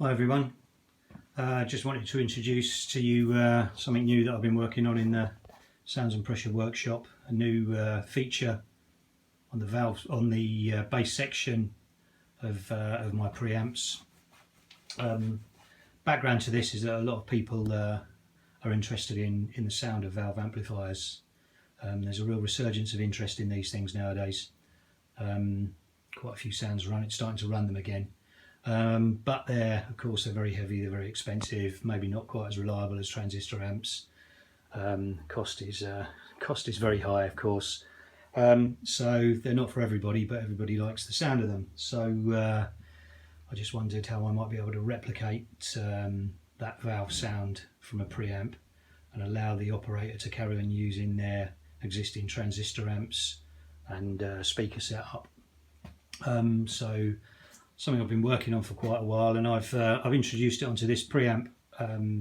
Hi everyone, just wanted to introduce to you something new that I've been working on in the Sounds and Pressure workshop. A new feature on the valve, on the bass section of my preamps. Background to this is that a lot of people are interested in the sound of valve amplifiers. There's a real resurgence of interest in these things nowadays. Quite a few sounds starting to run them again. But of course they're very heavy, they're very expensive, maybe not quite as reliable as transistor amps. Cost is very high, of course, so they're not for everybody, but everybody likes the sound of them. So I just wondered how I might be able to replicate that valve sound from a preamp and allow the operator to carry on using their existing transistor amps and speaker setup. So something I've been working on for quite a while, and I've introduced it onto this preamp.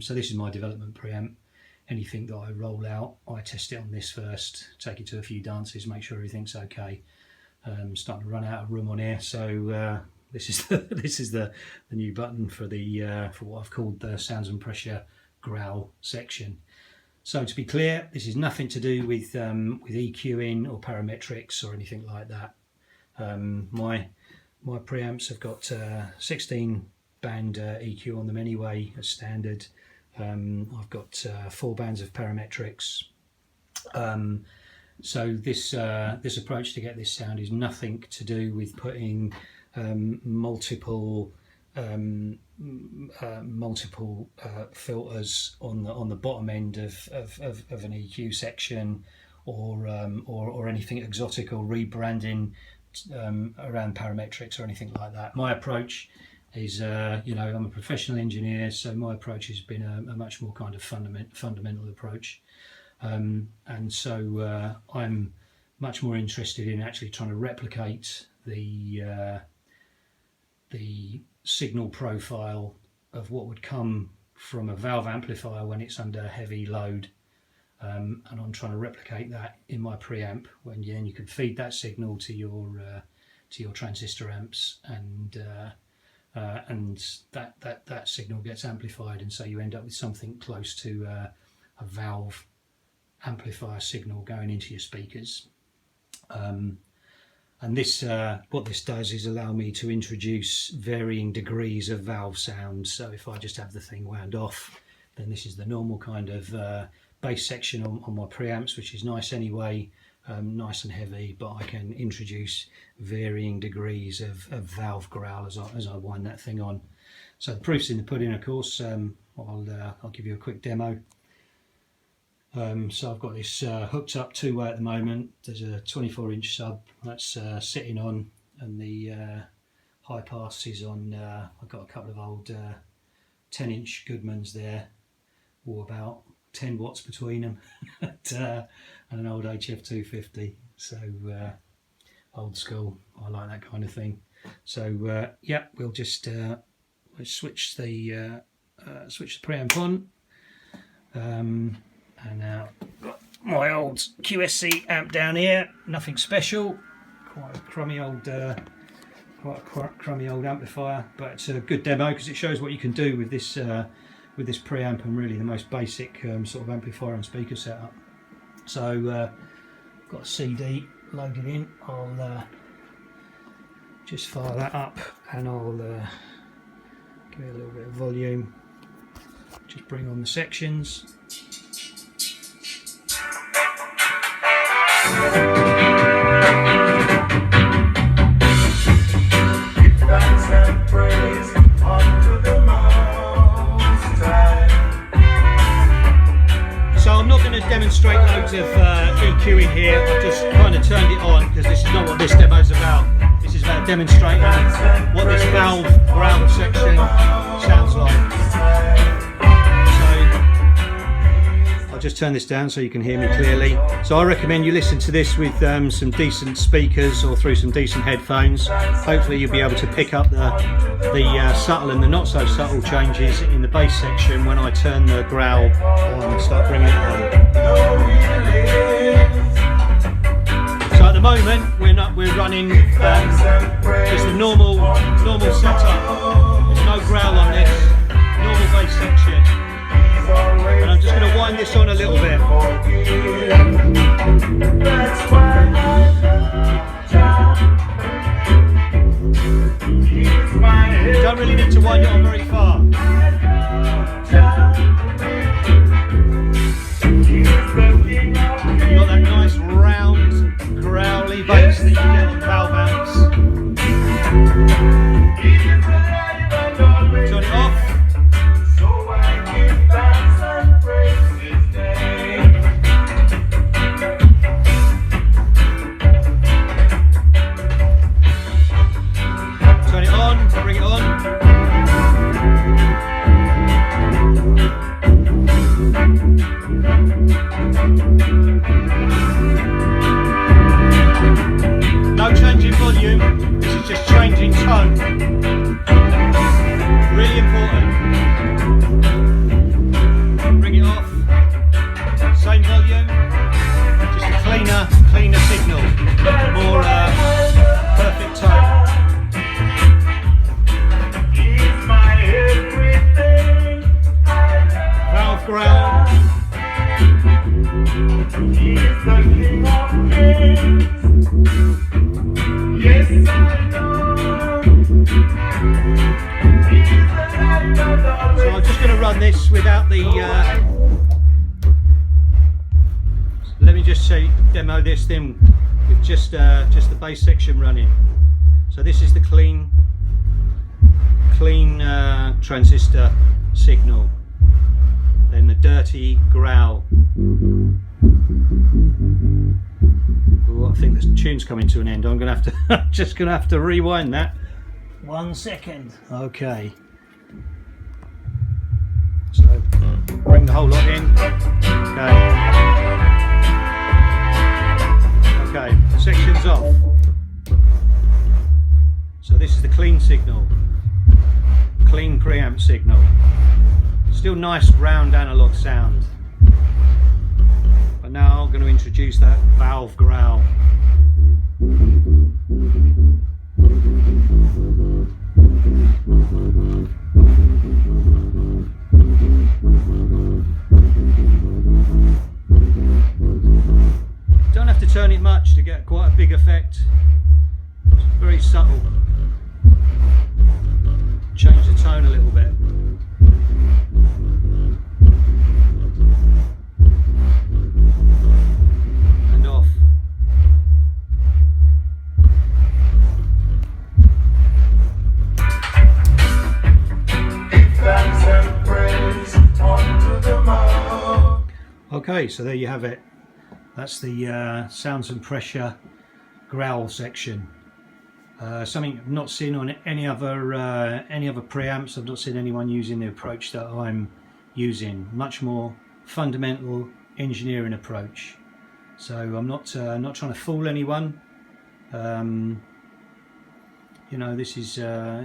So this is my development preamp. Anything that I roll out, I test it on this first, take it to a few dances, make sure everything's okay. Starting to run out of room on here, so this is the new button for what I've called the Sounds and Pressure Growl section. So to be clear, this is nothing to do with EQing or parametrics or anything like that. My preamps have got 16 band EQ on them anyway, as standard. I've got 4 bands of parametrics. So this approach to get this sound is nothing to do with putting multiple filters on the bottom end of an EQ section, or anything exotic, or rebranding around parametrics or anything like that. My approach is, I'm a professional engineer, so my approach has been a much more kind of fundamental approach, and so I'm much more interested in actually trying to replicate the signal profile of what would come from a valve amplifier when it's under heavy load. And I'm trying to replicate that in my preamp, when you can feed that signal to your transistor amps, and that signal gets amplified, and so you end up with something close to a valve amplifier signal going into your speakers. And this, what this does is allow me to introduce varying degrees of valve sound. So if I just have the thing wound off, then this is the normal kind of bass section on my preamps, which is nice anyway, nice and heavy, but I can introduce varying degrees of valve growl as I wind that thing on. So the proof's in the pudding, of course. I'll give you a quick demo. So I've got this hooked up two-way at the moment. There's a 24-inch sub that's sitting on, and the high pass is on. I've got a couple of old 10-inch Goodmans there, or about 10 watts between them, and an old HF250. So old school. I like that kind of thing. So yeah, we'll just we'll switch the preamp on. And now got my old QSC amp down here. Nothing special. Quite a crummy old amplifier, but it's a good demo because it shows what you can do with this preamp, and really the most basic sort of amplifier and speaker setup. So got a CD loaded in. I'll just fire that up, and I'll give it a little bit of volume. Just bring on the sections. So I'm not going to demonstrate loads of EQing here. I've just kind of turned it on because this is not what this demo is about. This is about demonstrating what this valve growl section sounds like. I'll just turn this down so you can hear me clearly. So I recommend you listen to this with some decent speakers or through some decent headphones. Hopefully you'll be able to pick up the subtle and the not so subtle changes in the bass section when I turn the growl on and start bringing it on. So at the moment we're running just a normal setup. There's no growl on this. rewind this on a little bit. You don't really need to wind it on very far. You've got that nice round, growly bass that you get on valve amps. Turn it off. Turn it on, bring it on. No change in volume, this is just changing tone. Really important. Bring it off. Same volume, just a cleaner signal. More perfect tone. Valve growl. So I'm just going to run this without the let me just demo this thing with just the bass section running. So this is the clean transistor signal, then the dirty growl. Ooh, I think the tune's coming to an end. I'm gonna have to just gonna have to rewind that. 1 second. Okay. So bring the whole lot in. Okay, section's off. So this is the clean signal, clean preamp signal. Still nice round analog sound. But now I'm going to introduce that valve growl. Don't have to turn it much to get quite a big effect. It's very subtle. Change the tone a little bit. And off. Okay, so there you have it. That's the sounds and pressure growl section. Something I've not seen on any other preamps. I've not seen anyone using the approach that I'm using. Much more fundamental engineering approach. So I'm not trying to fool anyone. You know, this is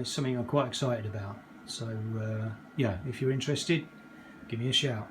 something I'm quite excited about. So yeah, if you're interested, give me a shout.